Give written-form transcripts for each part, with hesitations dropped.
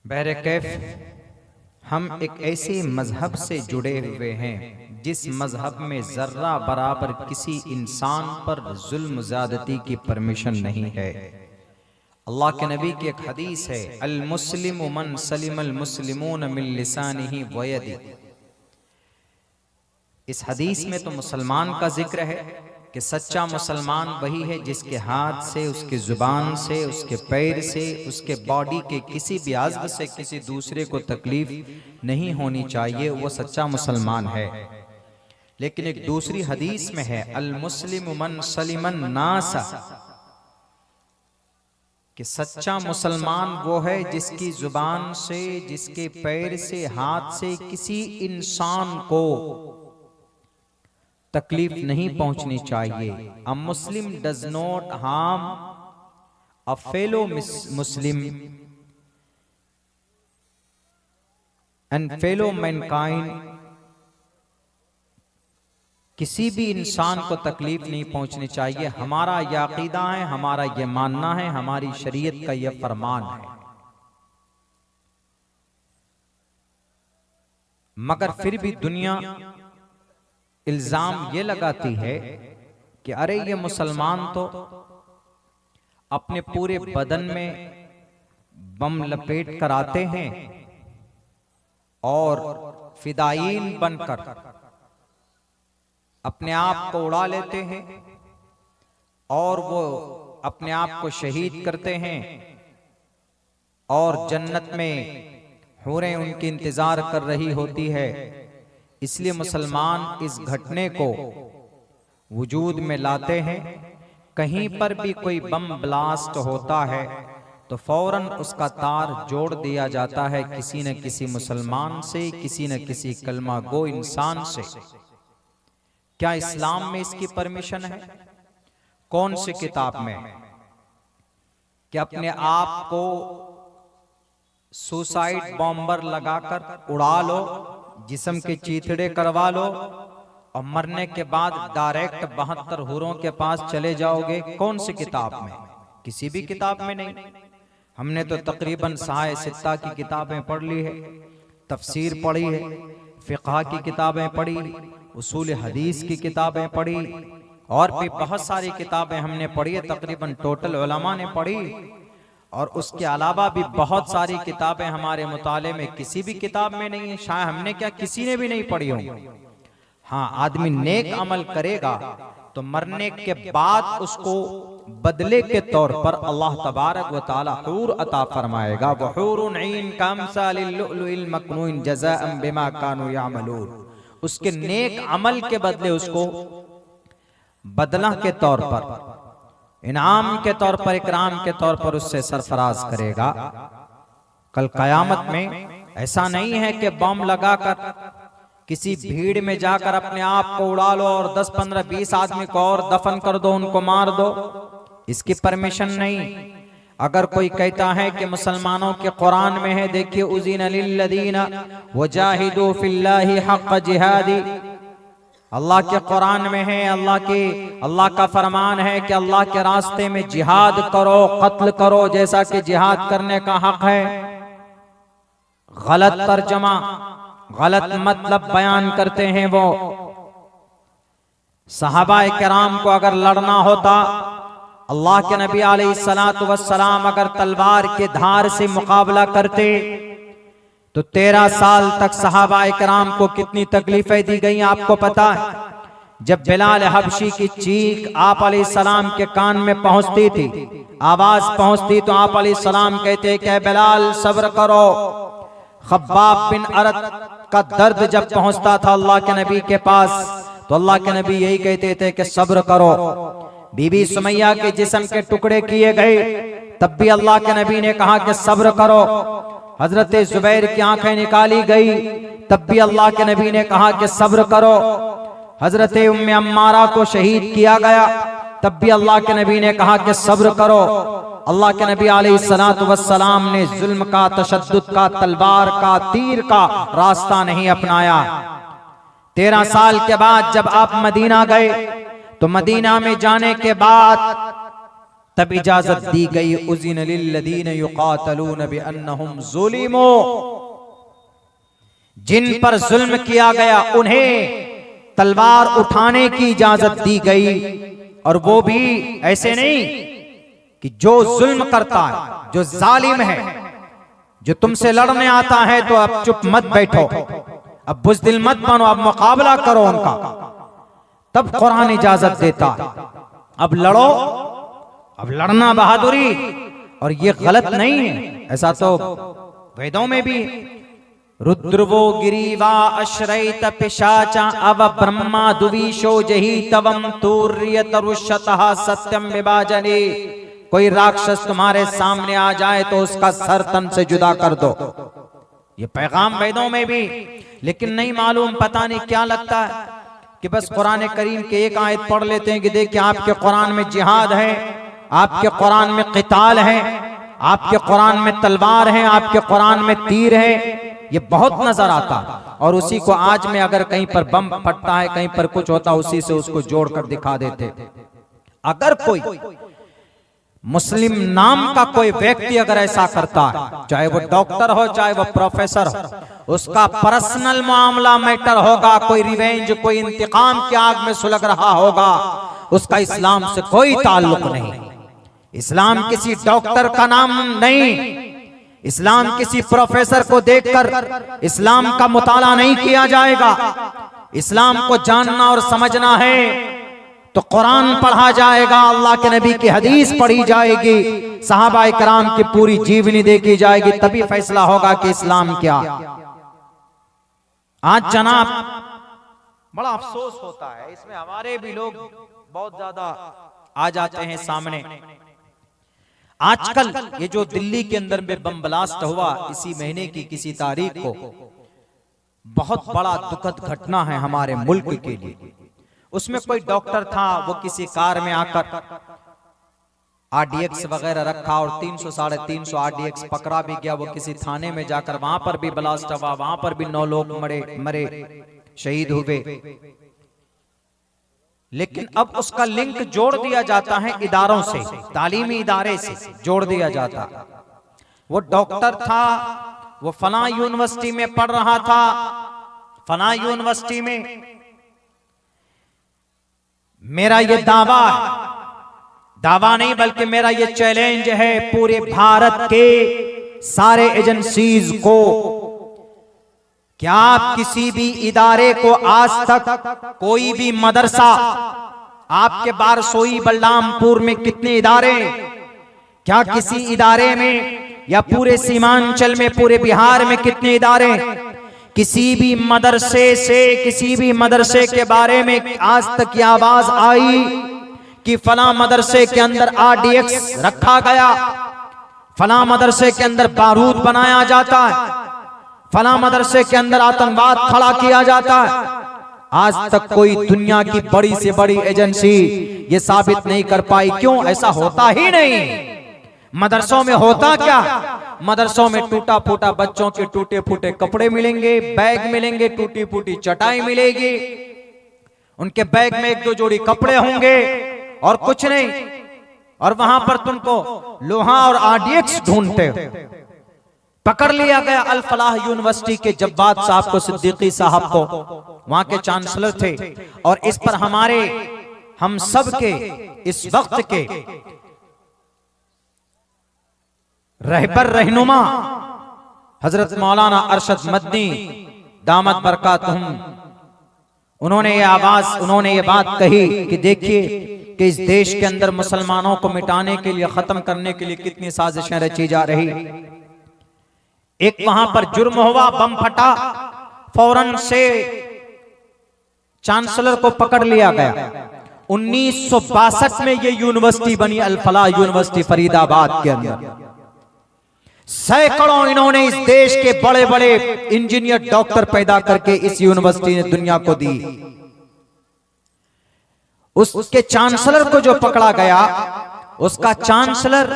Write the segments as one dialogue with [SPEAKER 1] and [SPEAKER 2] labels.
[SPEAKER 1] बहरकैफ हम एक ऐसे मजहब से जुड़े हुए हैं जिस मजहब में जर्रा बराबर किसी इंसान पर जुल्म ज़्यादती की परमिशन नहीं है। अल्लाह के नबी की एक हदीस है, अल मुस्लिम मन सलिमल मुस्लिमून मिन लिसानिही व यदिही। इस हदीस में तो मुसलमान का जिक्र है कि सच्चा मुसलमान वही है जिसके हाथ से, उसके जुबान से, उसके पैर से, उसके बॉडी के किसी भी अज़्व से किसी दूसरे को तकलीफ नहीं होनी चाहिए, वो सच्चा मुसलमान है। लेकिन एक दूसरी हदीस में है, अल मुस्लिम मन सलिमन नासा, कि सच्चा मुसलमान वो है जिसकी जुबान से, जिसके पैर से, हाथ से किसी इंसान को तकलीफ नहीं पहुंचनी चाहिए। A Muslim does not harm a fellow Muslim and fellow mankind. किसी भी इंसान को तकलीफ नहीं पहुंचनी चाहिए। हमारा यह अकीदा है, हमारा यह मानना है, हमारी शरीयत का यह फरमान है। मगर फिर भी दुनिया इल्जाम ये लगाती है कि अरे ये मुसलमान तो अपने पूरे बदन में बम लपेट कर आते हैं और फिदायीन बनकर अपने आप को उड़ा लेते हैं और वो अपने आप को शहीद करते हैं और जन्नत में हूरें उनकी इंतजार कर रही होती है। इसलिए मुसलमान इस घटने को वजूद में लाते हैं। कहीं पर भी कोई बम ब्लास्ट होता है तो फौरन उसका तार जोड़ दिया जाता है किसी न किसी मुसलमान से, किसी न किसी कलमा गो इंसान से। क्या इस्लाम में इसकी परमिशन है? कौन सी किताब में? कि अपने आप को सुसाइड बॉम्बर लगाकर उड़ा लो, जिस्म के चीथड़े करवा लो और मरने के बाद डायरेक्ट 72 हुरों के पास चले जाओगे। कौन सी किताब में? किसी भी किताब में नहीं। हमने तो तकरीबन सहाय सित्ता की किताबें पढ़ ली है, तफसीर पढ़ी है, फिक़ह की किताबें पढ़ी, उसूल हदीस की किताबें पढ़ी और भी बहुत सारी किताबें हमने पढ़ी है। तकरीबन टोटल उलमा ने पढ़ी और उसके अलावा भी बहुत सारी किताबें हमारे मुताले में किसी भी किताब में नहीं है। शायद हमने क्या किसी ने भी नहीं पढ़ी हो। हाँ, आदमी नेक अमल करेगा तो मरने के बाद उसको बदले के तौर पर अल्लाह तबारक व तआला हूर अता फरमाएगा। वहूरुन ईन कामसालिल लुअलुइल मकनून जज़ाअन बिमा कानू यामलून। उसके नेक अमल के बदले उसको बदला के तौर पर, इनाम के तौर पर, इकराम के तौर पर उससे सरफराज करेगा। कल कयामत में ऐसा नहीं है कि बम लगाकर किसी भीड़ में जाकर अपने आप को उड़ा लो और 10, 15, 20 आदमी को और दफन कर दो, उनको मार दो। इसकी परमिशन नहीं। अगर कोई कहता है कि मुसलमानों के कुरान में है, देखिए उज़िन लिल्लज़ीना वजाहिदू फिल्लाहि हक़्क़ जिहादी, अल्लाह के कुरान में है, अल्लाह का फरमान है कि अल्लाह के रास्ते में जिहाद करो, कत्ल करो जैसा कि जिहाद करने का हक है। गलत तर्जमा, गलत मतलब बयान करते हैं वो। सहाबाए किराम को अगर लड़ना होता, अल्लाह के नबी अलैहिस्सलातु वस्सलाम अगर तलवार के धार से मुकाबला करते तो 13 साल तक सहाबाए किराम को कितनी तकलीफें दी गई आपको पता है। जब बिलाल हबशी की चीख आप अलैहिस्सलाम के कान में पहुंचती थी, आवाज पहुंचती, तो आप अलैहिस्सलाम कहते कि बिलाल सब्र करो। खब्बाब बिन अरत का दर्द जब पहुंचता था अल्लाह के नबी के पास तो अल्लाह के नबी यही कहते थे कि सब्र करो। बीबी सुमैया के जिस्म के टुकड़े किए गए तब भी अल्लाह के नबी ने कहा कि सब्र करो। हजरत जुबैर की आंखें निकाली गई तब भी अल्लाह के नबी ने कहा कि सब्र करो। हजरत उम्मे अम्मारा को शहीद किया गया तब भी अल्लाह के नबी ने कहा कि सब्र करो। अल्लाह के नबी अलैहिस्सलातु वस्सलाम ने जुल्म का, तशद्दुद का, तलवार का, तीर का रास्ता नहीं अपनाया। 13 साल के बाद जब आप मदीना गए तो मदीना में जाने के बाद तब इजाजत दी गई, उज़िन लिल्लज़ीन युक़ातलून बिअन्नहुम ज़ुलिमू, जिन पर जुल्म किया गया उन्हें तलवार उठाने की इजाजत दी गई। और वो भी ऐसे नहीं कि जो जुल्म करता है, जो जालिम है, जो तुमसे लड़ने आता है तो अब चुप मत बैठो, अब बुज़दिल मत बनो, अब मुकाबला करो उनका। तब कुरान इजाजत देता, अब लड़ो, अब लड़ना बहादुरी। और ये गलत नहीं है, ऐसा तो वेदों में भी, रुद्रवो गिरीवा अश्रैत पिशाचा अव ब्रह्मा दुवीशो जही तवम तूर्य तरुषतः सत्यम विभाजने। कोई राक्षस तुम्हारे सामने आ जाए तो उसका सर तन से जुदा कर दो, ये पैगाम वेदों में भी। लेकिन नहीं मालूम, पता नहीं क्या लगता है कि बस कुरान करीम के एक आयत पढ़ लेते हैं कि देखिए आपके कुरान में जिहाद है, आपके कुरान में क़िताल है, आपके कुरान में तलवार है, आपके कुरान में तीर है, ये बहुत नजर आता। और उसी को आज में अगर कहीं पर बम फटता है, कहीं पर कुछ होता, उसी से उसको जोड़कर दिखा देते। अगर कोई मुस्लिम नाम का कोई व्यक्ति अगर ऐसा करता है, चाहे वो डॉक्टर हो, चाहे वो प्रोफेसर हो, उसका पर्सनल मामला मैटर होगा, कोई रिवेंज, कोई इंतकाम की आग में सुलग रहा होगा, उसका इस्लाम से कोई ताल्लुक नहीं। इस्लाम किसी डॉक्टर का नाम नहीं, इस्लाम किसी प्रोफेसर को देखकर इस्लाम का मुताला नहीं किया जाएगा। इस्लाम को जानना और समझना है तो कुरान पढ़ा जाएगा, अल्लाह के नबी की हदीस पढ़ी जाएगी, सहाबाए कराम की पूरी जीवनी देखी जाएगी, तभी फैसला होगा कि इस्लाम क्या। आज जनाब बड़ा अफसोस होता है, इसमें हमारे भी लोग बहुत ज्यादा आ जाते हैं सामने। आजकल ये जो दिल्ली के अंदर में बम ब्लास्ट हुआ, इसी महीने की किसी तारीख को, बहुत बड़ा दुखद घटना है हमारे मुल्क के लिए। उसमें कोई डॉक्टर था, वो किसी कार में आकर आरडीएक्स वगैरह रखा और 300 साढ़े 300 आरडीएक्स पकड़ा भी गया। वो किसी थाने में जाकर वहां पर भी ब्लास्ट हुआ, वहां पर भी 9 लोग मरे शहीद हुए। लेकिन अब उसका लिंक जोड़ दिया जाता है इदारों से, तालीमी इदारे से जोड़ दिया जाता। वो डॉक्टर था, वो फलां यूनिवर्सिटी में पढ़ रहा था, फलां यूनिवर्सिटी में। मेरा ये दावा है, दावा नहीं बल्कि मेरा ये चैलेंज है पूरे भारत के सारे एजेंसीज को, क्या आप किसी भी इदारे को आज तक, कोई भी मदरसा, आपके बारसोई बलरामपुर में कितने इदारे, क्या किसी इदारे में या पूरे सीमांचल में, पूरे बिहार में कितने इदारे, किसी भी मदरसे से, किसी भी मदरसे के बारे में आज तक ये आवाज आई कि फलां मदरसे के अंदर आरडीएक्स रखा गया, फलां मदरसे के अंदर बारूद बनाया जाता है, फलां मदरसे के अंदर आतंकवाद खड़ा किया जाता है? आज तक कोई दुनिया की बड़ी से बड़ी एजेंसी ये साबित नहीं कर पाई। क्यों? ऐसा होता ही नहीं। मदरसों में होता क्या? मदरसों में टूटा फूटा बच्चों के टूटे फूटे कपड़े मिलेंगे, बैग मिलेंगे, टूटी फूटी चटाई मिलेगी, उनके बैग में 1-2 जोड़ी कपड़े होंगे और कुछ नहीं। और वहां पर तुमको लोहा और आरडीएक्स ढूंढते हो। पकड़ लिया गया अल फलाह यूनिवर्सिटी के जब्बात साहब को, सिद्दीकी साहब को, वहां के चांसलर थे। और इस पर हमारे, हम सब के इस वक्त के रहबर रहनुमा हजरत मौलाना अरशद मदनी दामत बरकातहुम, उन्होंने ये आवाज, उन्होंने ये बात कही कि देखिए कि इस देश के अंदर मुसलमानों को मिटाने के लिए, खत्म करने के लिए कितनी साजिशें रची जा रही। एक वहां पर जुर्म हुआ, बम फटा, फौरन से चांसलर को पकड़ लिया गया। 1962 में ये यूनिवर्सिटी बनी, अल फलाह यूनिवर्सिटी फरीदाबाद के अंदर। सैकड़ों इन्होंने इस देश के बड़े बड़े इंजीनियर, डॉक्टर पैदा करके इस यूनिवर्सिटी ने दुनिया को दी। उसके चांसलर को जो पकड़ा गया, उसका चांसलर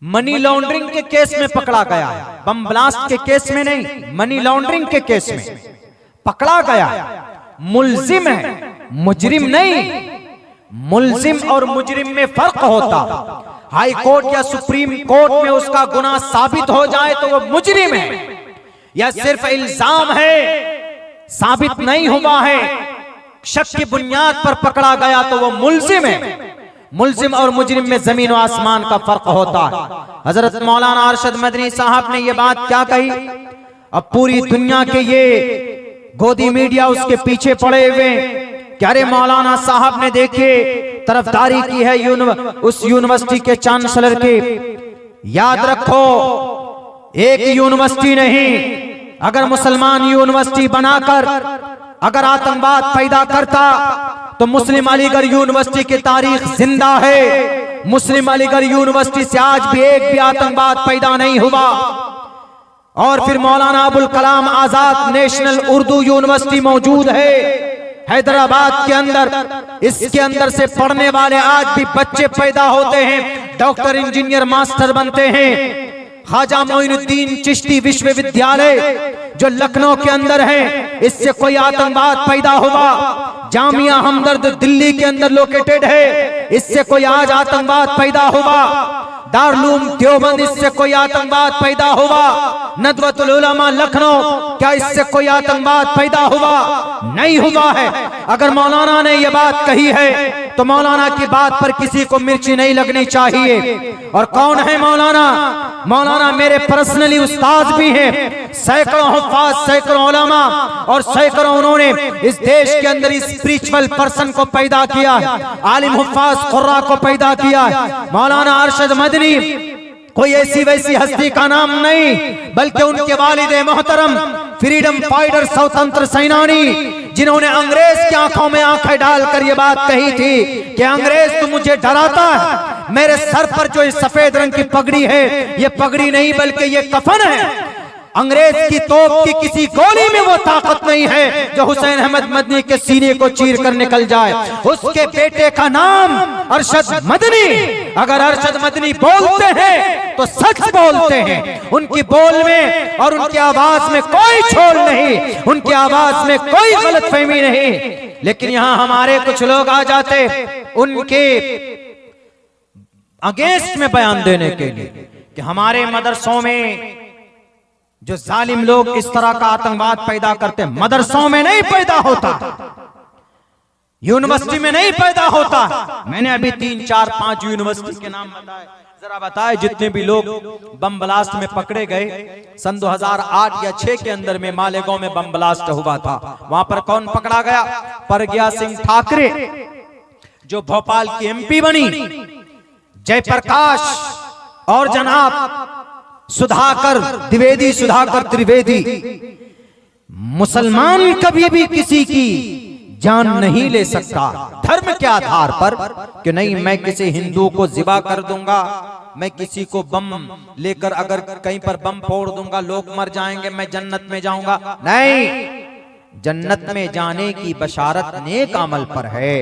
[SPEAKER 1] मनी लॉन्ड्रिंग के केस में पकड़ा गया है, बम ब्लास्ट के केस में नहीं, मनी लॉन्ड्रिंग के केस में पकड़ा गया। मुल्जिम है, मुजरिम नहीं। मुल्जिम और मुजरिम में फर्क होता। हाई कोर्ट या सुप्रीम कोर्ट में उसका गुनाह साबित हो जाए तो वो मुजरिम है, या सिर्फ इल्जाम है, साबित नहीं हुआ है, शक की बुनियाद पर पकड़ा गया तो वो मुल्जिम है। मुल्जिम और मुजरिम में जमीन और आसमान का फर्क होता है। हजरत मौलाना अरशद मदनी साहब ने ये बात क्या कही? अब पूरी दुनिया के ये गोदी मीडिया उसके पीछे पड़े हुए, क्या रे मौलाना साहब ने देखिए तरफदारी की है उस यूनिवर्सिटी के चांसलर की। याद रखो, एक यूनिवर्सिटी नहीं, अगर मुसलमान यूनिवर्सिटी बनाकर अगर आतंकवाद पैदा करता तो मुस्लिम अलीगढ़ यूनिवर्सिटी की तारीख जिंदा है। मुस्लिम अलीगढ़ यूनिवर्सिटी से आज भी एक भी आतंकवाद पैदा नहीं हुआ। और फिर मौलाना अबुल कलाम आजाद नेशनल उर्दू यूनिवर्सिटी मौजूद है हैदराबाद के अंदर। इसके अंदर से पढ़ने वाले आज भी बच्चे पैदा होते हैं, डॉक्टर, इंजीनियर, मास्टर बनते हैं। ख्वाजा मोइनुद्दीन चिश्ती विश्वविद्यालय जो लखनऊ के अंदर है, इससे कोई आतंकवाद पैदा हुआ। जामिया हमदर्द दिल्ली के अंदर लोकेटेड है, इससे कोई आज आतंकवाद पैदा हुआ। दारुल देवबंद, इससे कोई आतंकवाद पैदा हुआ। नदवतुल उलमा लखनऊ, क्या इससे कोई आतंकवाद पैदा हुआ? नहीं हुआ है। अगर मौलाना ने यह बात कही है तो मौलाना की बात पर किसी को मिर्ची नहीं लगनी चाहिए। और कौन है मौलाना? मौलाना मेरे पर्सनली उस्ताद भी हैं, सैकड़ों हुफ्फाज, सैकड़ों उलमा और सैकड़ों उन्होंने इस देश के अंदर स्पिरिचुअल पर्सन को पैदा किया, आलिम हुफ्फाज कुर्रा को पैदा किया। मौलाना अरशद मदनी कोई ऐसी वैसी हस्ती का नाम नहीं, बल्कि उनके वालिद मोहतरम फ्रीडम फाइटर, स्वतंत्र सेनानी, जिन्होंने अंग्रेज की आंखों में आंखें डालकर ये बात कही थी कि अंग्रेज तो मुझे डराता है, मेरे सर पर जो सफेद रंग की पगड़ी है ये पगड़ी नहीं बल्कि ये कफन है। अंग्रेज की तोप की किसी गोली में वो ताकत नहीं है जो हुसैन अहमद मदनी के सीने को चीर कर निकल जाए। उसके बेटे का नाम अरशद मदनी। अगर अरशद मदनी बोलते हैं तो सच बोलते हैं, उनकी बोल में और उनकी आवाज में कोई छोल नहीं, उनकी आवाज में कोई गलतफहमी नहीं। लेकिन यहाँ हमारे कुछ लोग आ जाते उनके अगेंस्ट में बयान देने के लिए कि हमारे मदरसों में जो जालिम लोग इस तरह का आतंकवाद पैदा करते हैं, मदरसों में नहीं पैदा होता, यूनिवर्सिटी में नहीं पैदा होता। मैंने अभी 3, 4, 5 यूनिवर्सिटी के नाम बताए, जरा बताए जितने भी लोग बम ब्लास्ट में पकड़े गए। सन 2008 या 6 के अंदर में मालेगांव में बम ब्लास्ट हुआ था, वहां पर कौन पकड़ा गया? प्रज्ञा सिंह ठाकरे, जो भोपाल की MP बनी, जयप्रकाश और जनाब सुधाकर द्विवेदी, सुधाकर त्रिवेदी। मुसलमान कभी भी किसी की जान नहीं ले सकता धर्म के आधार पर कि नहीं मैं किसी हिंदू को जिबा कर दूंगा, मैं किसी को बम लेकर अगर कहीं पर बम फोड़ दूंगा, लोग मर जाएंगे, मैं जन्नत में जाऊंगा। नहीं, जन्नत में जाने की बशारत नेक अमल पर है।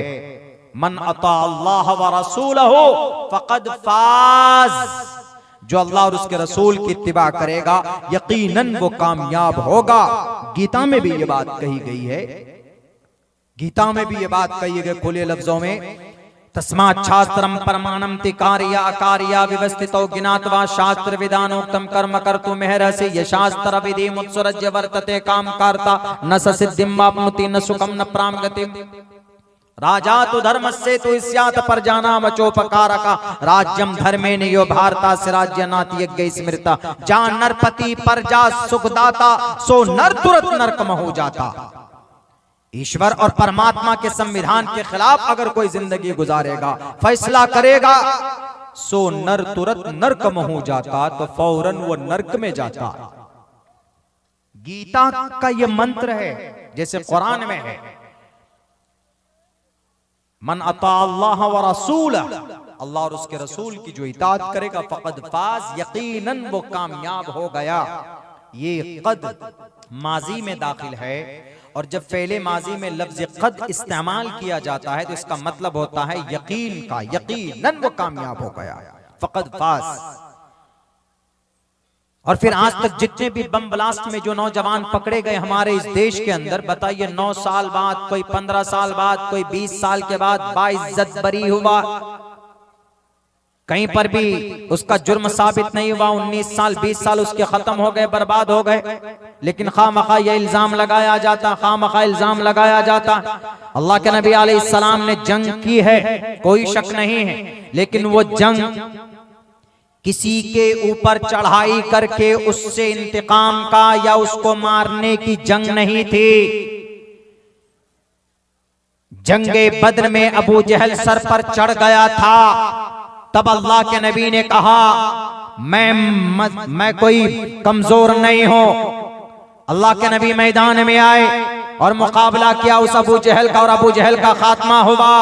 [SPEAKER 1] मन अता अल्लाह व रसूलहु फक़द फाज, जो अल्लाह और उसके रसूल की इत्तिबा करेगा यकीनन वो कामयाब होगा। गीता में भी ये बात कही गई है, गीता में भी ये बात कही गई खुले लफ्जों में, तस्मात् शास्त्रम परमाणम तिकारिया अकारिया व्यवस्थितो ज्ञात्वा शास्त्र विधानोक्तम कर्म कर्तु मेहरसि ये शास्त्र विधि मुत्सरज्य वर्तते काम कार्ता न स सिद्धिं वाप्नुति न सुखम न प्राम गतिम। राजा तो धर्मस्य तो स्यात् परजाना वचोपकारका राज्यम धर्मे नियो भारता से राज्य नाति यज्ञ स्मृता। जान नरपति परजा सुखदाता सो नर तुरत नरक हो जाता। ईश्वर और परमात्मा के संविधान के खिलाफ अगर कोई जिंदगी गुजारेगा, फैसला करेगा, सो नर तुरत नरक हो जाता, तो फौरन वो नरक में जाता। गीता का ये मंत्र है, जैसे कुरान में है मन अता अल्लाह व रसूल, अल्लाह और उसके रसूल की जो इताअत करेगा फक़द फाज, यकीनन वो कामयाब हो गया। ये कद माजी में दाखिल है, और जब फेले माजी में लफ्ज कद इस्तेमाल किया जाता है तो इसका मतलब होता है यकीन का, यकीनन वो कामयाब हो गया, फक़द फाज। और फिर आज तक जितने भी बम ब्लास्ट में जो नौजवान पकड़े गए हमारे इस देश के अंदर, बताइए 9 साल बाद, कोई 15 साल बाद, कोई 20 साल के बाद बाइज्जत बरी हुआ, कहीं पर भी उसका जुर्म साबित नहीं हुआ। 19 साल 20 साल उसके खत्म हो गए, बर्बाद हो गए। लेकिन खामखा ये इल्जाम लगाया जाता, खामखा इल्जाम लगाया जाता। अल्लाह के नबी अलैहिस्सलाम ने जंग की है, कोई शक नहीं है, लेकिन वो जंग किसी के ऊपर चढ़ाई करके उससे इंतकाम का या उसको मारने की जंग नहीं थी। जंगे बद्र में अबू जहल सर पर चढ़ गया था, तब अल्लाह के नबी ने कहा मैं कोई कमजोर नहीं हूं। अल्लाह के नबी मैदान में आए और मुकाबला किया उस अबू जहल का, और अबू जहल का खात्मा हुआ।